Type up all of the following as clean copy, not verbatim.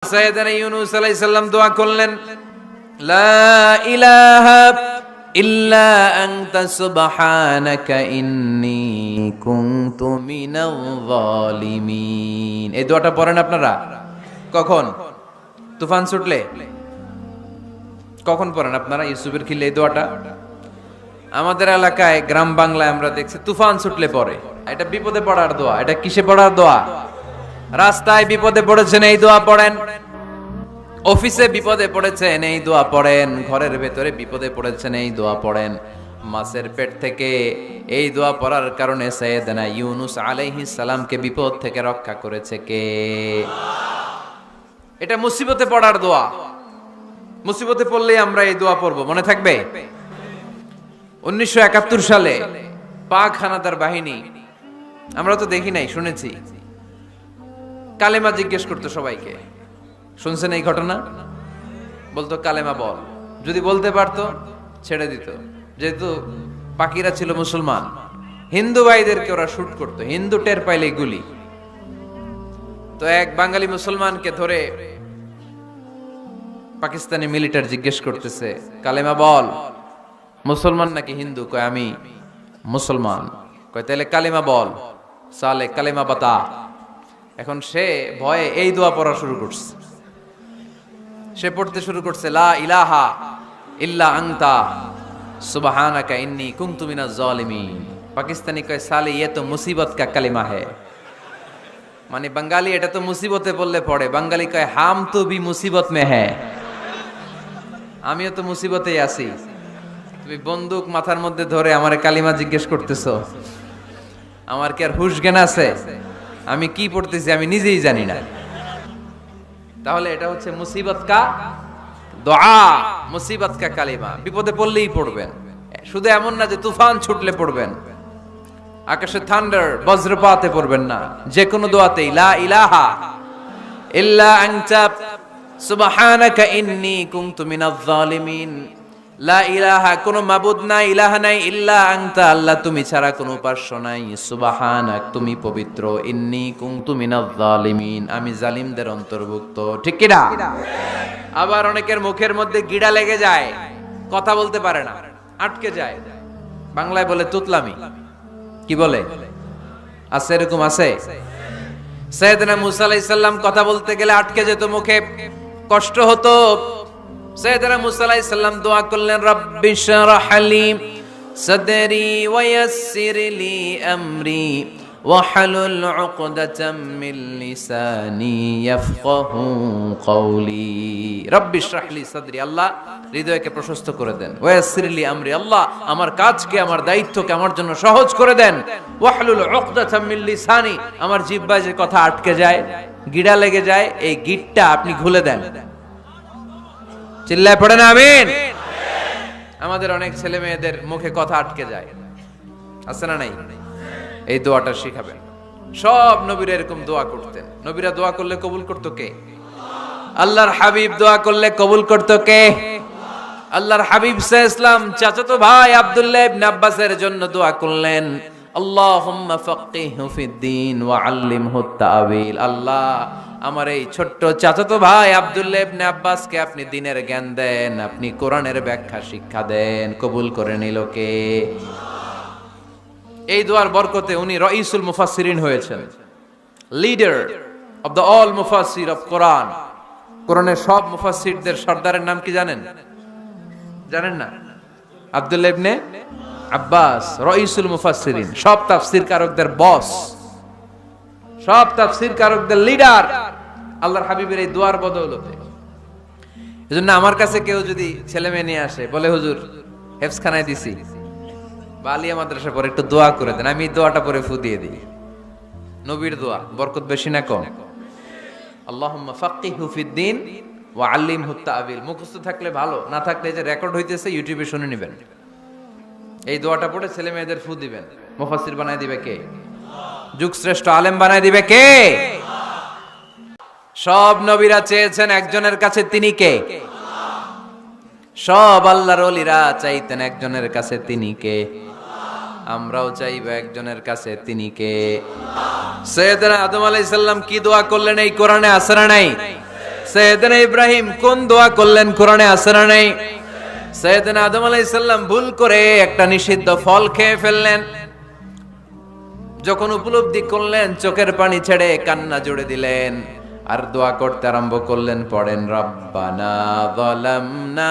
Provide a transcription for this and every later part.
সাইয়েদনা ইউনূস আলাইহিস সালাম দোয়া করলেন, লা ইলাহা ইল্লা আনতা সুবহানাকা ইন্নী কুনতু মিনাল যালিমিন। এই দোয়াটা পড়েন আপনারা? কখন? তুফান ছুটলে? কখন পড়েন আপনারা ইউসুফের খিলে এই দোয়াটা? আমাদের এলাকায় গ্রাম বাংলায় আমরা দেখছি তুফান ছুটলে পড়ে। এটা বিপদে পড়ার দোয়া। এটা কিসে পড়ার দোয়া? রাস্তায় বিপদে পড়েছেন এই দোয়া পড়েন, অফিসে বিপদে পড়েছেন এই দোয়া পড়েন, ঘরের ভেতরে বিপদে পড়েছেন এই দোয়া পড়েন। মাছের পেট থেকে এই দোয়া পড়ার কারণে সাইয়েদনা ইউনূস আলাইহিস সালামকে বিপদ থেকে রক্ষা করেছে কে? এটা মুসিবতে পড়ার দোয়া। মুসিবতে পড়লেই আমরা এই দোয়া পড়বো, মনে থাকবে? 1971 সালে পাক হানাদার বাহিনী, আমরা তো দেখি নাই, শুনেছি, কালেমা জিজ্ঞেস করতো সবাইকে। শুনছেন এই ঘটনা? বলতো কালেমা বল, যদি বলতে পারতো ছেড়ে দিত। যেহেতু বাকিরা ছিল মুসলমান, হিন্দু ভাইদেরকে ওরা শুট করতো, হিন্দু টের পাইলে গুলি। তো এক বাঙালি মুসলমানকে ধরে পাকিস্তানি মিলিটারি জিজ্ঞেস করতেছে, কালেমা বল। মুসলমান নাকি হিন্দু? কয় আমি মুসলমান। কয় তাহলে কালেমা বল। সালে কালেমা বাতা। এখন সে ভয়ে এই দোয়া পড়া শুরু করছে। সে পড়তে শুরু করছে, লা ইলাহা ইল্লা আনতা সুবহানাকা ইন্নী কুনতু মিনাজ জালিমিন। পাকিস্তানি কয় সালে ये तो मुसीबत का कलिमा है। মানে বাঙালি এটা তো মুসিবতে পড়লে পড়ে, বাঙালি কয় হাম তো ভি মুসিবত মে হ্যায়, আমিও তো মুসিবতেই আছি। তুমি বন্দুক মাথার মধ্যে ধরে আমারে কালিমা জিজ্ঞেস করতেছো, আমার কি আর হুশ জ্ঞান আছে? আমি কি পড়তেছি আমি নিজেই জানি না। তাহলে এটা হচ্ছে মুসিবত কা দোয়া, মুসিবত কা কালিমা। বিপদে পড়লেই পড়বেন, শুধু এমন না যে তুফান ছুটলে পড়বেন, আকাশে থান্ডার বজ্রপাতে পড়বেন না। যে কোনো দোয়াতেই লা ইলাহা ইল্লা আনতা সুবহানাকা ইন্নী কুনতু মিনাজ জালিমিন। লা ইলাহা, কোনো মাবুদ নাই, ইলাহা নাই, ইল্লা আনতা, আল্লাহ তুমি ছাড়া কোনো উপাস্য নাই, সুবহানাক, তুমি পবিত্র, ইন্নী কুনতু মিনাজ জালিমিন, আমি জালিমদের অন্তর্ভুক্ত। ঠিক কি না? আবার অনেকের মুখের মধ্যে গিড়া লেগে যায়, কথা বলতে পারে না, আটকে যায়। বাংলায় বলে তুতলামি। কি বলে? আছে, এরকম আছে। সাইয়েদনা মুসা আলাইহিস সালাম কথা বলতে গেলে আটকে যেত, মুখে কষ্ট হতো। সাইয়েদনা মুসা আলাইহিস সালাম দোয়া করলেন, রাব্বি শরহ লি সাদরি ওয়া ইয়াসসির লি আমরি ওয়াহলুল উকদাতাম মিন লিসানি ইয়াফকাহু কওলি। রাব্বি শরহ লি সাদরি, আল্লাহ হৃদয়কে প্রশস্ত করে দেন। ওয়া ইয়াসসির লি আমরি, আল্লাহ আমার কাজকে, আমার দায়িত্বকে আমার জন্য সহজ করে দেন। ওয়াহলুল উকদাতাম মিন লিসানি, আমার জিহ্বায় যে কথা আটকে যায়, গিড়া লেগে যায়, এই গিটটা আপনি খুলে দেন। চিল্লায় পড়েন আমিন। আমাদের অনেক ছেলে মেয়েদের মুখে কথা আটকে যায়, আছে না নাই? এই দোয়াটা শিখাবেন। সব নবীরা এরকম দোয়া করতেন। নবীরা দোয়া করলে কবুল করতো কে? আল্লাহর হাবিব দোয়া করলে কবুল করতো কে? আল্লাহর হাবিব সাল্লাল্লাহু আলাইহি ওয়াসাল্লাম চাচাতো ভাই আব্দুল্লাহ ইবনে আব্বাসের জন্য দোয়া করলেন, আল্লাহুম্মা ফাক্কিহহু ফিদ্দীন ওয়া আল্লিমহু তা'ওয়িল। আল্লাহ আমার এই ছোট্ট চাচাতো ভাই আব্দুল্লাহ ইবনে আব্বাসকে আপনি দ্বীনের জ্ঞান দেন, আপনি কোরআনের ব্যাখ্যা শিক্ষা দেন। কবুল করে নিল কে? এই দোয়ার বরকতে উনি রাইসুল মুফাসসিরিন হয়েছেন, লিডার অফ দ্য অল মুফাসসির অফ কোরআন। কোরআনের সব মুফাসসিরদের সর্দারের নাম কি জানেন? জানেন না? আব্দুল্লাহ ইবনে আব্বাস রাইসুল মুফাসসিরিন, সব তাফসীর কারকদের বস, সব তাফসীর কারকদের লিডার আল্লাহর হাবিবের এই দোয়ার বদৌলতে। এজন্য আমার কাছে কেউ যদি ছেলে মেয়ে নিয়ে আসে, বলে হুজুর হেফজখানায় দিছি বা আলিয়া মাদ্রাসা পরে একটু দোয়া করে দেন, আমি দোয়াটা পরে ফু দিয়ে দিই। নবীর দোয়া, বরকত বেশি না কম? আল্লাহুম্মা ফাক্কিহহু ফিদ্দীন ওয়া আল্লিমহু তা'ওয়িল। মুখস্থ থাকলে ভালো, না থাকলে যে রেকর্ড হইতেছে ইউটিউবে শুনে নেবেন। এই দোয়াটা পড়ে ছেলে মেয়েদের ফু দিবেন। মুফাসসির বানায় দিবে কে? যুগ শ্রেষ্ঠ আলেম বানায় দিবে কে? সব নবীরা চেয়েছেন একজনের কাছে, তিনি কে? সব আল্লাহর ওলিরা চাইতেন একজনের কাছে, তিনি কে? আমরাও চাইব একজনের কাছে, তিনি কে? সাইয়েদনা আদম আলাইহিস সালাম কি দোয়া করলেন এই কোরআনে আছে না নাই? সাইয়েদনা ইব্রাহিম কোন দোয়া করলেন কোরআনে আছে না নেই? সাইয়েদনা আদম আলাইহিস সালাম ভুল করে একটা নিষিদ্ধ ফল খেয়ে ফেললেন, যখন উপলব্ধি করলেন চোখের পানি ছেড়ে কান্না জুড়ে দিলেন আর দোয়া করতে আরম্ভ করলেন। পড়েন, রব্বানা যালামনা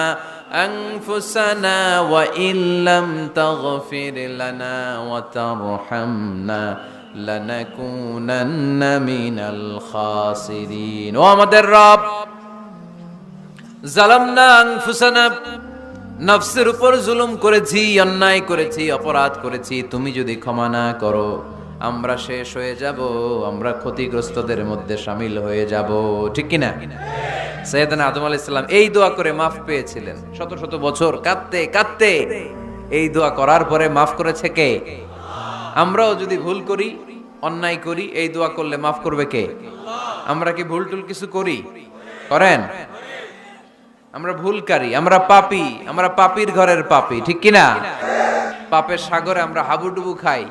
আনফুসানা ওয়া ইল্লাম তাগফির লানা ওয়া তারহামনা লানাকুনান্না মিনাল খাসিরিন। ও আমাদের রব, যালামনা আনফুসানা, নফসের উপর জুলুম করেছি, অন্যায় করেছি, অপরাধ করেছি, তুমি যদি ক্ষমা না করো আমরা শেষ হয়ে যাব, আমরা ক্ষতিগ্রস্তদের মধ্যে শামিল হয়ে যাব। ঠিক কিনা? সাইয়েদনা আদম আলাইহিস সালাম এই দোয়া করে মাফ পেয়েছিলেন। শত শত বছর কাঁদতে কাঁদতে এই দোয়া করার পরে মাফ করেছে কে? আমরাও যদি ভুল করি, অন্যায় করি, এই দোয়া করলে মাফ করবে কে? আমরা কি ভুল টুল কিছু করি? করেন? আমরা ভুলকারী, আমরা পাপী, আমরা পাপীর ঘরের পাপী। ঠিক কিনা? পাপের সাগরে আমরা হাবুডুবু খাই,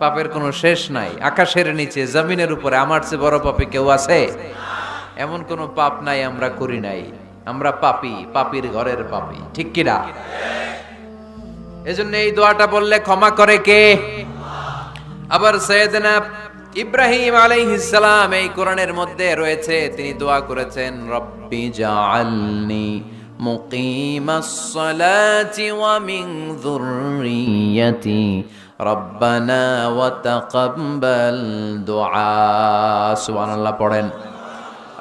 পাপের কোনো শেষ নাই। আকাশের নিচে, জমিনের উপরে আমার চেয়ে বড় পাপী কেউ আছে? এমন কোনো পাপ নাই আমরা করি নাই। আমরা পাপী, পাপীর ঘরের পাপী। ঠিক কিনা? এজন্য এই দোয়াটা বললে ক্ষমা করে কে? আবার সাইয়েদনা ইব্রাহিম আলাইহিস সালাম এই কোরআনের মধ্যে রয়েছে, তিনি দোয়া করেছেন, রব্বি জাআলনি মুকিমাস সালাতি ওয়া মিন যুররিয়াতি রব্বানা ওয়া তাকাব্বাল দুআ। সুবহানাল্লাহ পড়েন,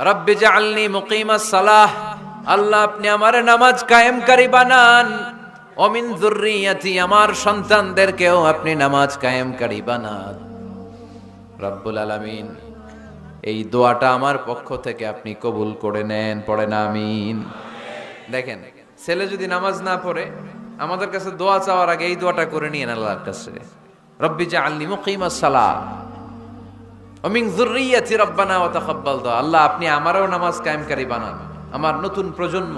রব্বি জাআলনি মুকিমাস সালাহ, আল্লাহ আপনি আমার নামাজ কায়েমকারী বানান, ওয়া মিন যুররিয়াতি, আমার সন্তানদেরকেও আপনি নামাজ কায়েমকারী বানান। রব্বুল আলামিন এই দোয়াটা আমার পক্ষ থেকে আপনি কবুল করে নেন। পড়েন আমিন। দেখেন, ছেলে যদি নামাজ না পড়ে আমাদের কাছে দোয়া চাওয়ার আগে এই দোয়াটা করে নিয়েন আল্লাহর কাছে, রব্বি জাআলনি মুকিমাস সালাহ ওয়া মিন যুররিয়াতি রব্বানা ওয়া তাকাব্বাল দুআ। আল্লাহ আপনি আমারও নামাজ কায়েমকারী বানান, আমার নতুন প্রজন্ম,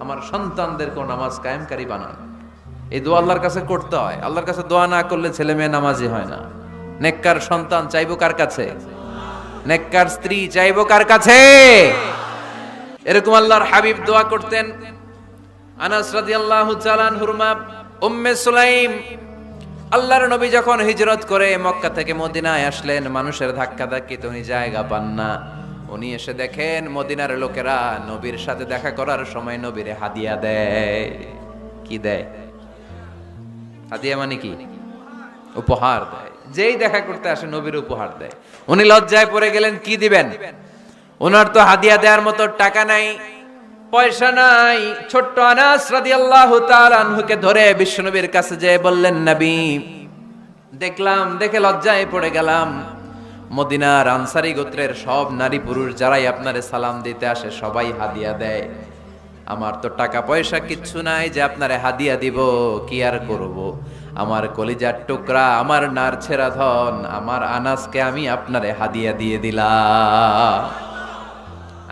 আমার সন্তানদেরকেও নামাজ কায়েমকারী বানান। এই দোয়া আল্লাহর কাছে করতে হয়। আল্লাহর কাছে দোয়া না করলে ছেলে মেয়ে নামাজি হয় না। নেককার সন্তান চাইবো কার কাছে? নেককার স্ত্রী চাইবো কার কাছে? এরকম আল্লাহর হাবিব দোয়া করতেন। আনাস রাদিয়াল্লাহু তাআলা আনহুর মা উম্মে সুলাইম, আল্লাহর নবী যখন হিজরত করে মক্কা থেকে মদিনায় আসলেন, মানুষের ধাক্কা ধাক্কিতে উনি জায়গা পান না। উনি এসে দেখেন মদিনার লোকেরা নবীর সাথে দেখা করার সময় নবীরে হাদিয়া দেয়। কি দেয়? হাদিয়া মানে কি? উপহার দেয়। যেই দেখা করতে আসে নবীর উপহার দেয়। উনি লজ্জায় পড়ে গেলেন, কি দিবেন? ওনার তো হাদিয়া দেওয়ার মতো টাকা নাই, পয়সা নাই। ছোট্ট আনাস রাদিয়াল্লাহু তাআলা আনহুকে ধরে বিশ্বনবীর কাছে যেয়ে বললেন, নবী দেখলাম, দেখে লজ্জায় পড়ে গেলাম, মদিনার আনসারী গোত্রের সব নারী পুরুষ যারাই আপনারে সালাম দিতে আসে সবাই হাদিয়া দেয়। আমার তো টাকা পয়সা কিচ্ছু নাই যে আপনারে হাদিয়া দিব, কি আর করব। আমার কলিজার টুকরা, আমার নার ছেঁড়া ধন, আমার আনাসকে আমি আপনারে হাদিয়া দিয়ে দিলাম।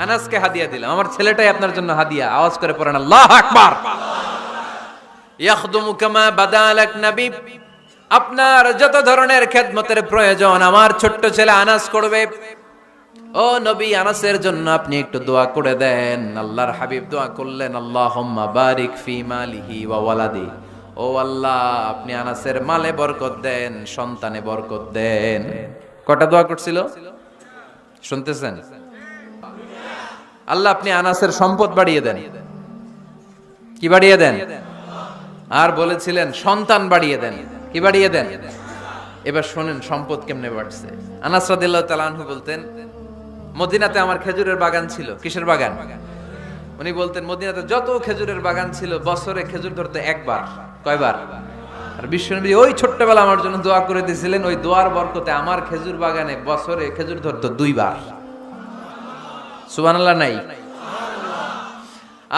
আনাসকে হাদিয়া দিলাম, আমার ছেলেটাই আপনার জন্য হাদিয়া। আওয়াজ করে পড়েন আল্লাহু আকবার। ইয়াখদুমু কামা বাদালাক নবী, আপনার যত ধরনের খেদমতের প্রয়োজন আমার ছোট্ট ছেলে আনাস করবে। ও নবী, আনাসের জন্য আপনি একটু দোয়া করে দেন। আল্লাহর হাবিব দোয়া করলেন, আল্লাহুম্মা বারিক ফি মালিহি ওয়া ওয়ালাদি। ও আল্লাহ, আপনি আনাসের মালে বরকত দেন, সন্তানে বরকত দেন। কটা দোয়া করছিল শুনতেছেন? আল্লাহ আপনি আনাসের সম্পদ বাড়িয়ে দেন। কি বাড়িয়ে দেন? আর বলেছিলেন সন্তান বাড়িয়ে দেন। কি বাড়িয়ে দেন? এবার শোনেন সম্পদ কেমনে বাড়ছে। আনাস রাদিয়াল্লাহু তাআলা আনহু বলতেন, মদিনাতে আমার খেজুরের বাগান ছিল। কিসের বাগান? উনি বলতেন মদিনাতে যত খেজুরের বাগান ছিল বছরে খেজুর ধরতে একবার। কয়বার? আর বিশ্বনবী ওই ছোট্টবেলা আমার জন্য দোয়া করে দিয়েছিলেন, ওই দোয়ার বরকতে আমার খেজুর বাগানে বছরে খেজুর ধরতো 2 বার। সুবহানাল্লাহ নাই?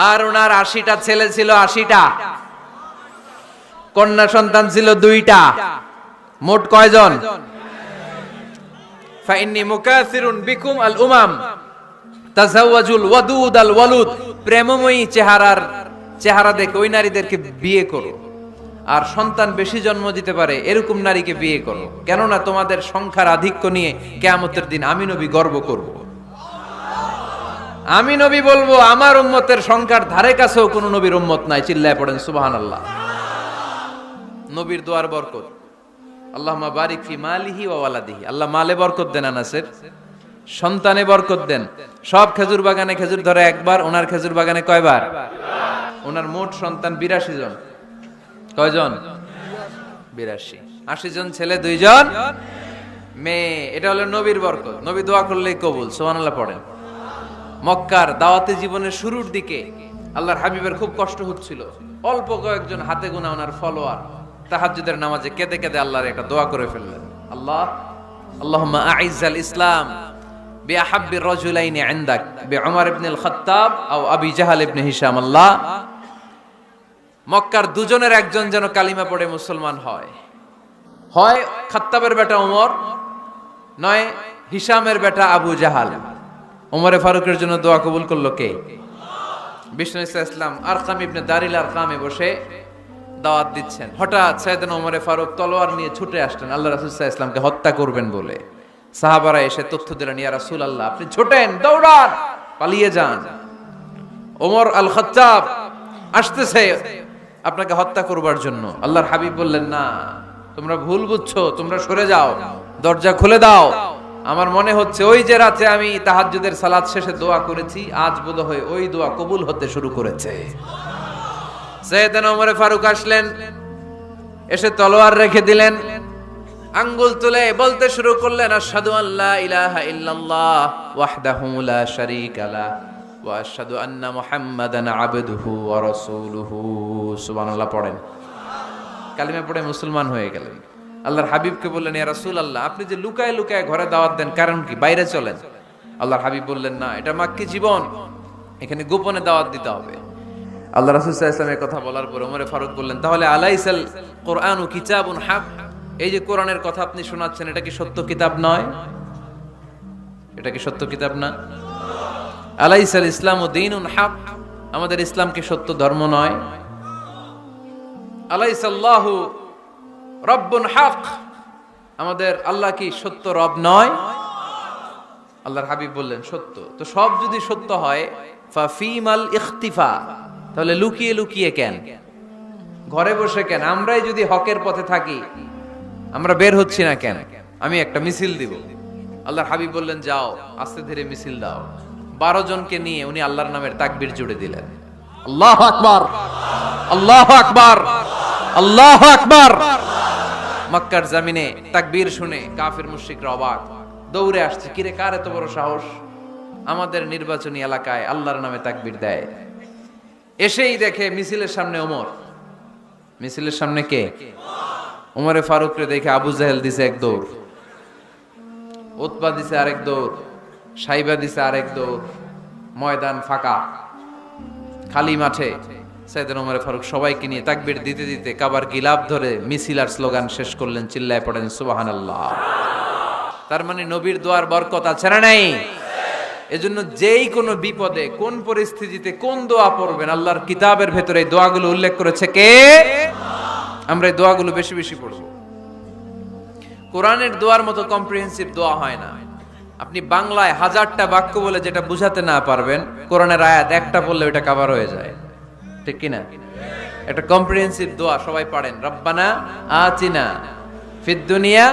আর ওনার 80টা ছেলে ছিল, 80টা কন্যা সন্তান ছিল 2টা। মোট কয়জন? ফাইন্নী মুকাসিরুন বিকুম আল উমাম তাজাওয়াজুল ওয়াদুদ আল ওয়ালুদ। প্রেমময়ী চেহারা দেখে ওই নারীদেরকে বিয়ে করো, আর সন্তান বেশি জন্ম দিতে পারে এরকম নারীকে বিয়ে করো, কেননা তোমাদের সংখ্যার আধিক্য নিয়ে কিয়ামতের দিন আমি নবী গর্ব করব। আমি নবী বলবো আমার উম্মতের সংখ্যার ধারে কাছেও কোন নবীর উম্মত নাই। চিল্লায় পড়েন সুবহানাল্লাহ। নবীর দোয়ার বরকত। আল্লাহুম্মা বারিক ফি মালিহি ওয়া ওয়ালাদিহি। আল্লাহ মালে বরকত দেন আনাসের, সন্তানে বরকত দেন। সব খেজুর বাগানে খেজুর ধরে একবার, ওনার খেজুর বাগানে কয়বার? ওনার মোট সন্তান 82 জন। কয়জন? 82। 80 জন ছেলে, 2 জন মেয়ে। এটা হলো নবীর বরকত। নবী দোয়া করলেই কবুল। সুবহানাল্লাহ পড়েন। মক্কার দাওয়াতি জীবনের শুরুর দিকে আল্লাহর হাবিবের খুব কষ্ট হচ্ছিল। অল্প কয়েকজন হাতে গোনা ওনার ফলোয়ার তাহাজ্জুদের নামাজে কেঁদে কেঁদে আল্লাহর একটা দোয়া করে ফেললেন। আল্লাহুম্মা আইজ্জাল ইসলাম বিআহাব্বি রাজুলাইনি ইনদাক বিউমর ইবনুল খাত্তাব আও আবি জাহল ইবনে হিশাম। আল্লাহ, মক্কার দুজনের একজন যেন কালিমা পড়ে মুসলমান হয়। হয় খাত্তাবের বেটা ওমর, নয় হিশামের বেটা আবু জাহাল। ওমরে ফারুকের জন্য দোয়া কবুল করলো কে? বিষ্ণু ইসলাম আরকাম ইবনে দারিল আরকামে বসে দাওয়াত দিচ্ছেন। হঠাৎ সাইয়েদনা ওমরে ফারুক তলোয়ার নিয়ে ছুটে আসলেন আল্লাহ রাসূল সাল্লাল্লাহু আলাইহি ওয়াসাল্লামকে হত্যা করবেন বলে। সাহাবারা এসে তথ্য দিলেন, ইয়া রাসূলুল্লাহ, আপনি ছোটেন, দৌড়ান, পালিয়ে যান। ওমর আল খাত্তাব আসতেছে আপনাকে হত্যা করবার জন্য। আল্লাহর হাবিব বললেন, না, তোমরা ভুল বুঝছো, তোমরা সরে যাও, দরজা খুলে দাও। আমার মনে হচ্ছে ওই যে রাতে আমি তাহাজ্জুদের সালাত শেষে দোয়া করেছি, আজ বোধহয় ওই দোয়া কবুল হতে শুরু করেছে। সাইয়েদনা ওমর ফারুক আসলেন, এসে তলোয়ার রেখে দিলেন, আঙ্গুল তুলে বলতে শুরু করলেন, আশহাদু আল্লা ইলাহা ইল্লাল্লাহ ওয়াহদাহু লা শারীকা লাহ ওয়া আশহাদু আন্না মুহাম্মাদান আবদুহু ওয়া রাসূলুহু। সুবহানাল্লাহ পড়েন। কালিমা পড়ে মুসলমান হয়ে গেলেন। আল্লাহর হাবিবকে বললেন, ইয়া রাসূলুল্লাহ, আপনি যে লুকায় লুকায় ঘরে দাওয়াত দেন, কারণ কি? বাইরে চলেন। আল্লাহর হাবিব বললেন, না, এটা মাক্কি জীবন, এখানে গোপনে দাওয়াত দিতে হবে। আল্লাহ রাসূল সাল্লাল্লাহু আলাইহি ওয়াসাল্লামের কথা বলার পর ওমর ফারুক বললেন, তাহলে আলাইসাল কুরআনু কিতাবুন হক, এই যে কোরআনের কথা আপনি শোনাচ্ছেন, এটা কি সত্য কিতাব নয়? এটা কি সত্য কিতাব না? আলাইসাল ইসলামু দীনুন হক, আমাদের ইসলাম কি সত্য ধর্ম নয়? আলাইসাল্লাহু রব্বুন হক, আমাদের আল্লাহ কি সত্য রব নয়? আল্লাহর হাবিব বললেন, সত্য। তো সব যদি সত্য হয়, ফাফিমাল ইখতিফা, তাহলে লুকিয়ে লুকিয়ে কেন, ঘরে বসে কেন? আমরাই যদি হকের পথে থাকি, আমরা বের হচ্ছি না কেন? আমি একটা মিছিল দিব। আল্লাহর হাবিব বললেন, যাও, আস্তে ধীরে মিছিল দাও। 12 জনকে নিয়ে উনি আল্লাহর নামের তাকবীর জুড়ে দিলেন। আল্লাহু আকবার, আল্লাহু আকবার, আল্লাহু আকবার। মক্কার জমিনে তাকবীর শুনে কাফির মুশরিকরা অবাক, দৌড়ে আসছে, কিরে, কার এত বড় সাহস আমাদের নির্বাচনী এলাকায় আল্লাহর নামে তাকবীর দেয়? এসেই দেখে মিছিলের সামনে ওমর। মিছিলের সামনে কে? ওমরে ফারুকরে দেখে আবু জাহেল দিছে এক দৌড়, উতবা দিছে আরেক দৌড়, সাইবা দিছে আরেক দৌড়। ময়দান ফাঁকা, খালি মাঠে সাইয়েদনা ওমর ফারুক সবাইকে নিয়ে তাকবীর দিতে দিতে কাবার গিলাফ ধরে মিছিল আর স্লোগান শেষ করলেন। চিল্লায় পড়েন সুবহানাল্লাহ। তার মানে নবীর দোয়ার বরকত আছে না নাই? এজন্য যেই কোনো বিপদে, কোন পরিস্থিতিতে কোন দোয়া পড়বেন, আল্লাহর কিতাবের ভেতরে এই দোয়াগুলো উল্লেখ করেছে কে? আমরা এই দোয়াগুলো বেশি বেশি পড়ব। কোরআনের দোয়ার মতো কম্প্রিহেন্সিভ দোয়া হয় না। আপনি বাংলায় 1000টা বাক্য বলে যেটা বুঝাতে না পারবেন, কোরআনের আয়াত একটা পড়লে ওটা কভার হয়ে যায়, ঠিক কি না? একটা কম্প্রিহেন্সিভ দোয়া সবাই পড়েন, রব্বানা আতিনা ফিদ দুনিয়া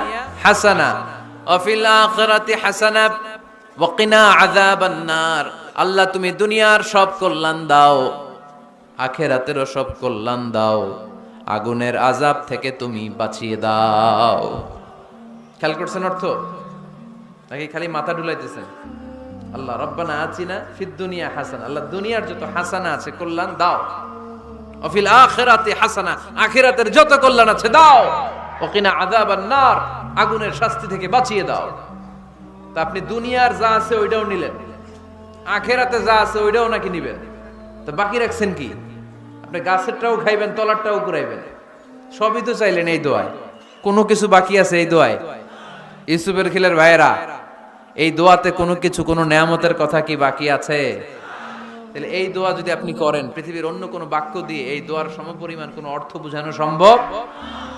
হাসানা ওয়া ফিল আখিরাতি হাসানা ওয়া কিনা আযাবান নার। আল্লাহ, তুমি দুনিয়ার সব কল্যাণ দাও, আখিরাতেরও সব কল্যাণ দাও, আগুনের আযাব থেকে তুমি বাঁচিয়ে দাও। খেয়াল করছেন অর্থ নাকি খালি মাথা ঢুলাইতেছেন? আল্লাহ রব্বানা আতিনা ফিদ দুনিয়া হাসানা, আল্লাহ দুনিয়ার যত হাসানা আছে কল্যাণ দাও, ওয়া ফিল আখিরাতি হাসানা, আখিরাতের যত কল্যাণ আছে দাও, ওয়া কিনা আযাবান নার, আগুনের শাস্তি থেকে বাঁচিয়ে দাও। তা আপনি দুনিয়ার যা আছে ওইটাও নিলেন, আখিরাতে যা আছে ওইটাও নাকি নিবেন, তো বাকি রাখছেন কি? আপনি গাছেরটাও খাইবেন, তলারটাও কুড়াইবেন, সবই তো চাইলেন এই দোয়ায়। কোনো কিছু বাকি আছে এই দোয়ায়? ইউসুফের খিলের ভাইয়েরা, এই দোয়াতে কোনো কিছু, কোনো নেয়ামতের কথা কি বাকি আছে? তাহলে এই দোয়া যদি আপনি করেন, পৃথিবীর অন্য কোনো বাক্য দিয়ে এই দোয়ার সমপরিমাণ কোনো অর্থ বোঝানো সম্ভব?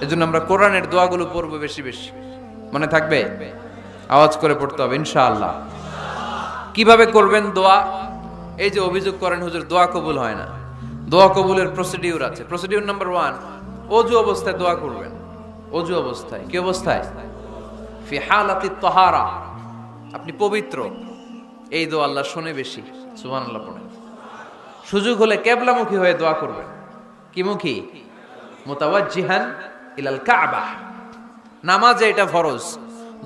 এজন্য আমরা কোরআনের দোয়াগুলো পড়বো বেশি বেশি। মনে থাকবে? আওয়াজ করে পড়তে হবে ইনশাআল্লাহ। কিভাবে করবেন দোয়া? এই যে অভিযোগ করেন হুজুর দোয়া কবুল হয় না, দোয়া কবুলের প্রসিডিউর আছে। প্রসিডিউর নাম্বার 1, অজু অবস্থায় দোয়া করবেন। অজু অবস্থায়, কি অবস্থায়? ফি হালাতি তাহারা, আপনি পবিত্র, এই দোয়া আল্লাহ শুনে বেশি। সুবহানাল্লাহ পড়েন। সুযোগ হলে কিবলামুখী হয়ে দোয়া করবেন। কি মুখী? মুতাওয়াজ্জিহান ইলাল কাবা। নামাজে এটা ফরজ,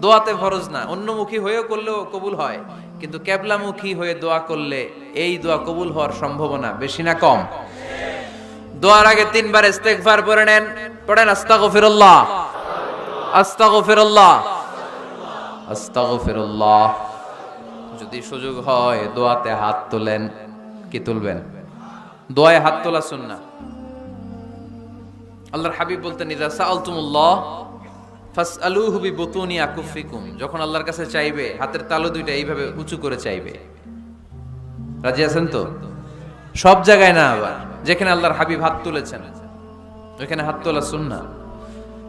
দোয়াতে ফরজ না। অন্যমুখী হয়েও করলেও কবুল হয়, কিন্তু কিবলামুখী হয়ে দোয়া করলে এই দোয়া কবুল হওয়ার সম্ভাবনা বেশি না কম? দোয়ার আগে 3 বার ইস্তেগফার পড়ে নেন। পড়েন আস্তাগফিরুল্লাহ, আস্তাগফিরুল্লাহ, আস্তাগফিরুল্লাহ। যদি সুযোগ হয় দোয়াতে হাত তোলেন। কি তুলবেন? দোয়ায় হাত তোলা সুন্নাহ। আল্লাহর হাবিব বলতেন, ইযা সাআলতুমুল্লাহ ফাসআলুহু বিবুতুনি আকুফিকুম। যখন আল্লাহর কাছে চাইবে হাতের তালু দুইটা এইভাবে উঁচু করে চাইবে। রাজি আছেন তো? সব জায়গায় না, আবার যেখানে আল্লাহর হাবিব হাত তুলেছেন ওখানে হাত তোলা সুন্নাহ।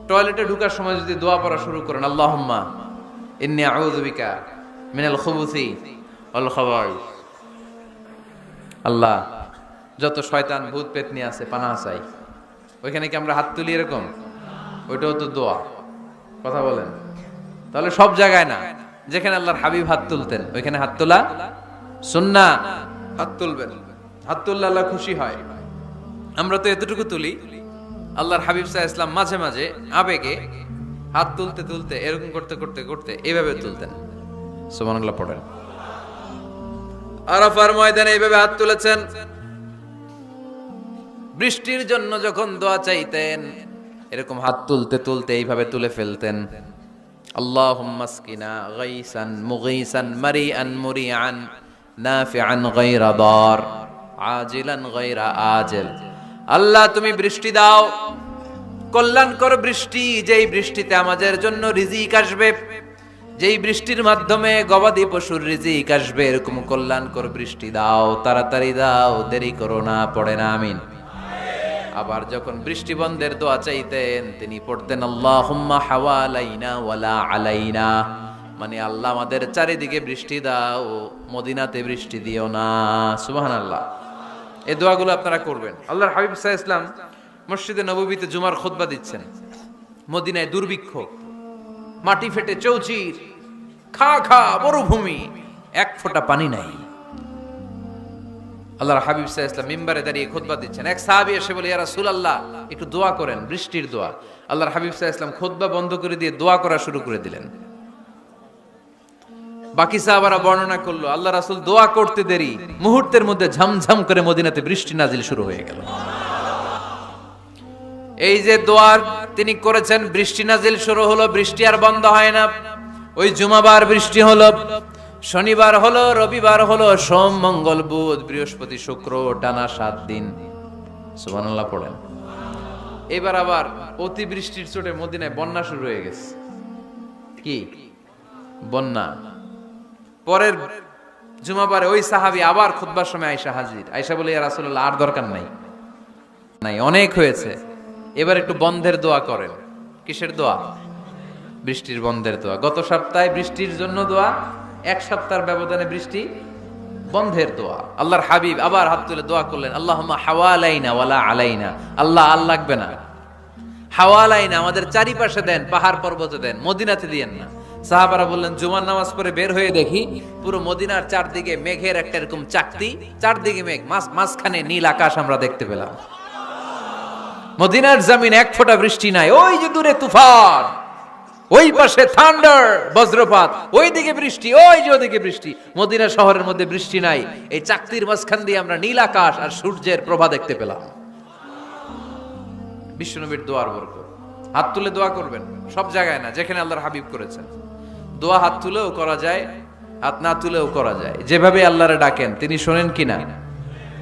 টয়লেটে ঢোকার সময় যদি দোয়া পড়া শুরু করেন, আল্লাহুম্মা ইন্নী আউযু বিকা মিনাল খুবুসি ওয়াল খাবাইস, আল্লাহ যত শয়তান ভূত পেতনি আছে পানাহ চাই। ওইখানে কি আমরা হাত তুলি এরকম? ওইটাও তো দোয়া। কথা বলেন। তাহলে সব জায়গায় না, যেখানে আল্লাহর হাবিব হাত তুলতেন ওইখানে হাত তোলা সুন্নাহ। হাত তুলবেন, হাত তুললে আল্লাহ খুশি হয়। আমরা তো এতটুকু তুলি, আল্লাহর হাবিব সাল্লাল্লাহু আলাইহি ওয়াসাল্লাম মাঝে মাঝে আবেগে হাত তুলতে তুলতে এরকম করতে করতে করতে এইভাবে তুলতেন। সুবহানাল্লাহ পড়েন। আরাফার ময়দানে এইভাবে হাত তুলেছেন। বৃষ্টির জন্য যখন দোয়া চাইতেন এরকম হাত তুলতে তুলতে এইভাবে তুলে ফেলতেন। আল্লাহুম্মা আসকিনা গাইসান মুগীসান মারিআন মুরিআন নাফিআন গায়রা দার আজিলান গায়রা আজিল। আল্লাহ তুমি বৃষ্টি দাও, কল্যাণকর বৃষ্টি, যেই বৃষ্টিতে আমাদের জন্য রিজিক আসবে, যেই বৃষ্টির মাধ্যমে গবাদি পশুর রিজিক আসবে, এরকম কল্যাণকর বৃষ্টি দাও, তাড়াতাড়ি দাও, দেরি করো না। পড়ে না আমিন। আবার যখন বৃষ্টি বন্ধের দোয়া চাইতেন তিনি পড়তেন আল্লাহুম্মা হাওয়ালাইনা ওয়ালা আলাইনা, মানে আল্লাহ আমাদের চারিদিকে বৃষ্টি দাও, মদিনাতে বৃষ্টি দিও না। সুবহানাল্লাহ। এই দোয়াগুলো আপনারা করবেন। আল্লাহর হাবিব সাল্লাল্লাহু আলাইহি ওয়াসাল্লাম মসজিদে নববীতে জুমার খুতবা দিচ্ছেন। মদিনায় দুর্ভিক্ষ, মাটি ফেটে চৌচির, খা খা মরুভূমি, এক ফোঁটা পানি নাই। আল্লাহর হাবিব সাল্লাল্লাহু আলাইহি ওয়াসাল্লাম মিম্বারে দাঁড়িয়ে খুতবা দিচ্ছেন। এক সাহাবী এসে বলে, ইয়া রাসূলুল্লাহ একটু দোয়া করেন, বৃষ্টির দোয়া। আল্লাহর হাবিব সাল্লাল্লাহু আলাইহি ওয়াসাল্লাম খুতবা বন্ধ করে দিয়ে দোয়া করা শুরু করে দিলেন। বাকি সাহাবারা বর্ণনা করলো, আল্লাহ রাসূল দোয়া করতে দেরি, মুহূর্তের মধ্যে ঝমঝম করে মদিনাতে বৃষ্টি নাজিল শুরু হয়ে গেল। এই যে দোয়ার তিনি করেছেন, বৃষ্টি নাজিল শুরু হলো, বৃষ্টি আর বন্ধ হয় না। ওই জুমাবার বৃষ্টি হলো, শনিবার হলো, রবিবার হলো, সোম মঙ্গল বুধ বৃহস্পতি শুক্র, টানা 7 দিন। সুবহানাল্লাহ পড়েন। এবার আবার অতি বৃষ্টির চোটে মদিনায় বন্যা শুরু হয়ে গেছে। কি বন্যা? পরের জুমাবারে ওই সাহাবী আবার খুতবার সময় আয়েশা হাজির। আয়েশা বলে, ইয়া রাসূলুল্লাহ আর দরকার নাই, অনেক হয়েছে, এবার একটু বন্ধের দোয়া করেন। কিসের দোয়া? বৃষ্টির বন্ধের দোয়া। গত সপ্তাহে বৃষ্টির জন্য দোয়া, এক সপ্তাহের ব্যবধানে বৃষ্টি বন্ধের দোয়া। আল্লাহর হাবিব আবার হাত তুলে দোয়া করলেন, আল্লাহুম্মা হাওয়ালাইনা ওয়ালা আলাইনা। আল্লাহ আর লাগবে না, হাওয়ালাইনা আমাদের চারিপাশে দেন, পাহাড় পর্বতে দেন, মদিনাতে দিয়েন না। সাহাবারা বললেন, জুমার নামাজ পড়ে বের হয়ে দেখি পুরো মদিনার চারদিকে মেঘের একটা এরকম চাকতি, চারদিকে মেঘ, মাঝখানে নীল আকাশ আমরা দেখতে পেলাম। মদিনার জমিন এক ফোঁটা বৃষ্টি নাই। ওই যে দূরে তুফান, ওই পাশে থান্ডার বজ্রপাত, ওই দিকে বৃষ্টি, ওই যে ওদিকে বৃষ্টি। মদিনা শহরের মধ্যে বৃষ্টি নাই, এই চাকতির মাঝখান দিয়ে আমরা নীল আকাশ আর সূর্যের প্রভা দেখতে পেলাম। বিশ্বনবীর দোয়ার বরকত। হাত তুলে দোয়া করবেন, সব জায়গায় না, যেখানে আল্লাহর হাবিব করেছেন। দোয়া হাত তুলেও করা যায়, হাত না তুলেও করা যায়। যেভাবে আল্লাহরে ডাকেন তিনি শোনেন কিনা।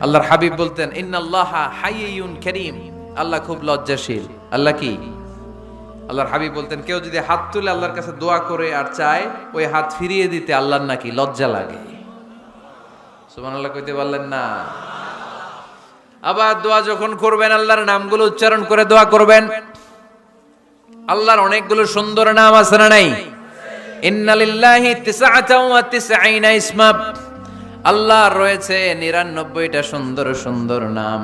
আল্লাহর হাবিব বলতেন, ইন্নাল্লাহা হাইয়ুন কারীম, আল্লাহ খুব লজ্জাশীল। আল্লাহ কি? আল্লাহর হাবিব বলতেন, কেউ যদি হাত তুলে আল্লাহর কাছে দোয়া করে আর চায় ওই হাত ফিরিয়ে দিতে আল্লাহর নাকি লজ্জা লাগে। সুবহানাল্লাহ কইতে পারলেন না? আবার দোয়া যখন করবেন আল্লাহর নামগুলো উচ্চারণ করে দোয়া করবেন। আল্লাহর অনেকগুলো সুন্দর নাম আছে না নাই? ইন্না লিল্লাহি 99 ইসমা, আল্লাহ রয়েছে 99টা সুন্দর সুন্দর নাম।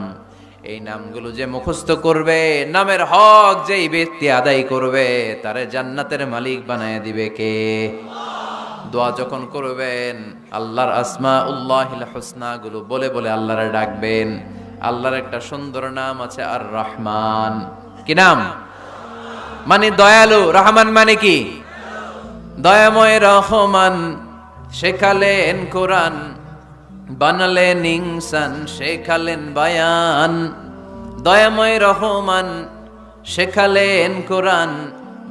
এই নামগুলো যে মুখস্থ করবে, নামের হক যেই ব্যক্তি আদায় করবে, তারে জান্নাতের মালিক বানায় দিবে কে? দোয়া যখন করবেন আল্লাহর আসমাউল্লাহিল হুসনা গুলো বলে বলে আল্লাহরে ডাকবেন। আল্লাহর একটা সুন্দর নাম আছে আর রহমান। কি নাম? মানে দয়ালু। রহমান মানে কি? দয়াময়। রহমান শেখালেন কোরআন, বানালেন ইনসান, শেখালেন বায়ান। দয়াময় রহমান শেখালেন কোরআন,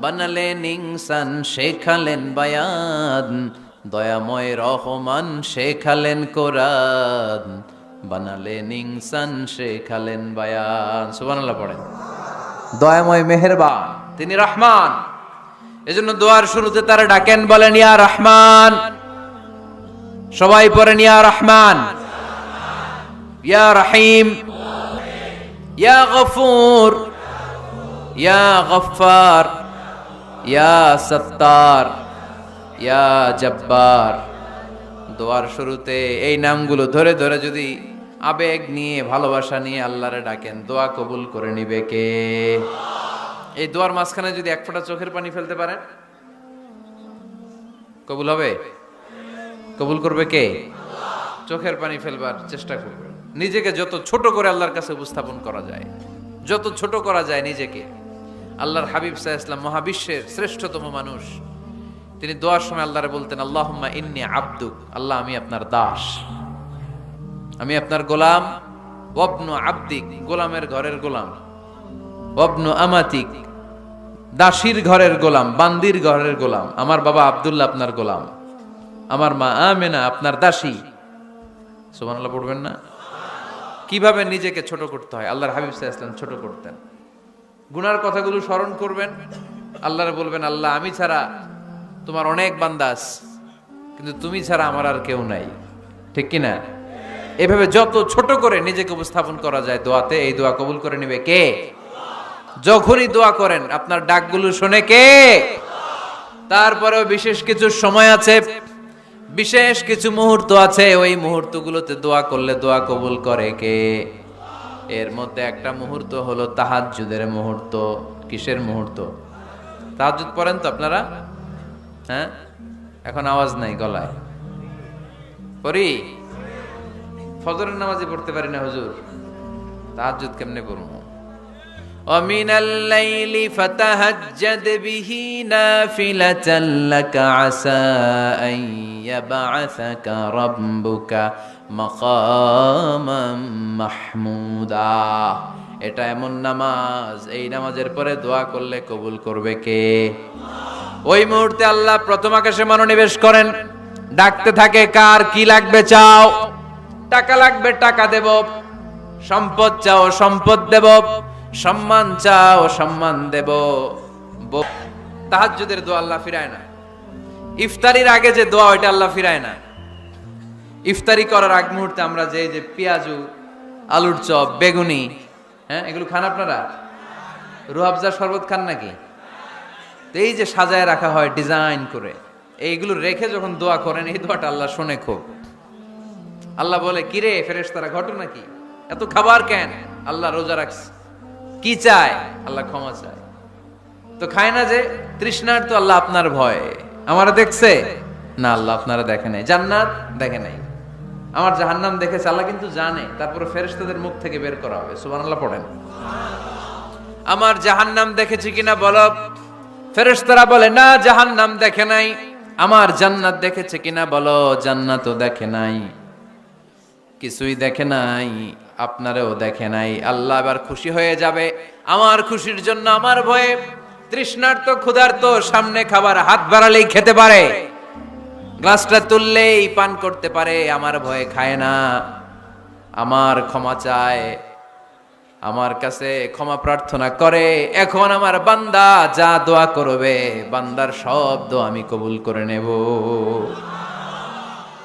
বানালেন ইনসান, শেখালেন বায়ান। দয়াময় রহমান শেখালেন কোরআন, বানালেন ইনসান, শেখালেন বায়ান। সুবহানাল্লাহ পড়েন। দয়াময় মেহেরবান, তিনি রহমান। এজন্য দোয়ার শুরুতে তারা ডাকেন, বলেন ইয়া রহমান। সবাই পড়েন ইয়া রহমান, ইয়া রহিম, ইয়া গফুর, ইয়া গফফার, ইয়া সত্তার, ইয়া জব্বার। দোয়ার শুরুতে এই নামগুলো ধরে ধরে যদি আবেগ নিয়ে, ভালোবাসা নিয়ে আল্লাহরে ডাকেন, দোয়া কবুল করে নিবে কে? এই দোয়ার মাঝখানে যদি এক ফোঁটা চোখের পানি ফেলতে পারেন, কবুল হবে? কবুল করবে কে? চোখের পানি ফেলবার চেষ্টা করবেন। নিজেকে যত ছোট করে আল্লাহর কাছে উপস্থাপন করা যায়, যত ছোট করা যায় নিজেকে। আল্লাহর হাবিব সাল্লাল্লাহু আলাইহি ওয়াসাল্লাম মহাবিশ্বের শ্রেষ্ঠতম মানুষ, তিনি দোয়ার সময় আল্লাহরে বলতেন, আল্লাহুম্মা ইন্নী আবদুক, আল্লাহ আমি আপনার দাস, আমি আপনার গোলাম। ওয়াবনু আবদিক, গোলামের ঘরের গোলাম। ওয়াবনু আমাতিক, দাসীর ঘরের গোলাম, বান্দির ঘরের গোলাম। আমার বাবা আব্দুল্লাহ আপনার গোলাম, আমার মা আমেনা আপনার দাসী। সুবহানাল্লাহ পড়বেন না? কিভাবে নিজেকে ছোট করতে হয় আল্লাহর হাবিব সাল্লাল্লাহু আলাইহি ওয়াসাল্লাম ছোট করতেন। গুনার কথাগুলো স্মরণ করবেন, আল্লাহরে বলবেন, আল্লাহ আমি ছাড়া তোমার অনেক বান্দা আছে, কিন্তু তুমি ছাড়া আমার আর কেউ নাই। ঠিক কিনা? এভাবে যত ছোট করে নিজেকে উপস্থাপন করা যায় দোয়াতে, এই দোয়া কবুল করে নেবে কে? যখনই দোয়া করেন আপনার ডাকগুলো শুনে কে? তারপরেও বিশেষ কিছু সময় আছে, বিশেষ কিছু মুহূর্ত আছে, ওই মুহূর্তগুলোতে দোয়া করলে দোয়া কবুল করে কে? এর মধ্যে একটা মুহূর্ত হলো তাহাজ্জুদের মুহূর্ত। কিসের মুহূর্ত? তাহাজ্জুদ পড়েন তো আপনারা? হ্যাঁ, এখন আওয়াজ নাই গলায়। পড়ি? ফজরের নামাজে পড়তে পারি না হুজুর, তাহাজ্জুদ কেমনে পড়বো? ومن الليل فتهجد به نافلة لك عسى أن يبعثك ربك مقاما محمودا। এটা এমন নামাজ, এই নামাজের পরে দোয়া করলে কবুল করবে কে? ওই মুহূর্তে আল্লাহ প্রথম আকাশে মনোনিবেশ করেন, ডাকতে থাকে, কার কি লাগবে চাও? টাকা লাগবে টাকা দেব, সম্পদ চাও সম্পদ দেব, সম্মান চাও সম্মান দেব। তাহাজ্জুদের দোয়া আল্লাহ ফিরায় না। ইফতারির আগে যে দোয়া, ওইটা আল্লাহ ফিরায় না। ইফতারি করার আগ মুহূর্তে আমরা যে পেঁয়াজু, আলুর চপ, বেগুনি, হ্যাঁ এগুলো খান আপনারা? রুহাবজা শরবত খান নাকি? এই যে সাজায় রাখা হয় ডিজাইন করে, এইগুলো রেখে যখন দোয়া করেন, এই দোয়াটা আল্লাহ শোনে খুব। আল্লাহ বলে, কিরে ফেরেশতারা ঘটনা কি, এত খাবার কেন? আল্লাহ রোজা রাখছে। কি চায়? আল্লাহ ক্ষমা চায়। তো খায় না যে তৃষ্ণার, তো আল্লাহ আপনার ভয়। আমারা দেখছে না, আল্লাহ আপনারা দেখে নাই। জান্নাত দেখে নাই, আমার জাহান্নাম দেখেছে আল্লাহ কিন্তু জানে। তারপরে ফেরেশতাদের মুখ থেকে বের করা হবে। সুবহানাল্লাহ পড়েন। আমার জাহান্নাম দেখেছি কিনা বলো? ফেরেশতারা বলে না, জাহান্নাম দেখে নাই। আমার জান্নাত দেখেছে কিনা বলো? জান্নাতও দেখে নাই, কিছুই দেখে নাই, আপনারেও দেখে নাই। আল্লাহ এবার খুশি হয়ে যাবে। আমার খুশির জন্য আমার ভয়ে তৃষ্ণার্ত ক্ষুধার্ত সামনে খাবার হাত বাড়ালেই খেতে পারে, গ্লাসটা তুললেই পান করতে পারে, আমার ভয়ে খায় না। আমার ক্ষমা চায়, আমার কাছে ক্ষমা প্রার্থনা করে। এখন আমার বান্দা যা দোয়া করবে, বান্দার সব দোয়া আমি কবুল করে নেব।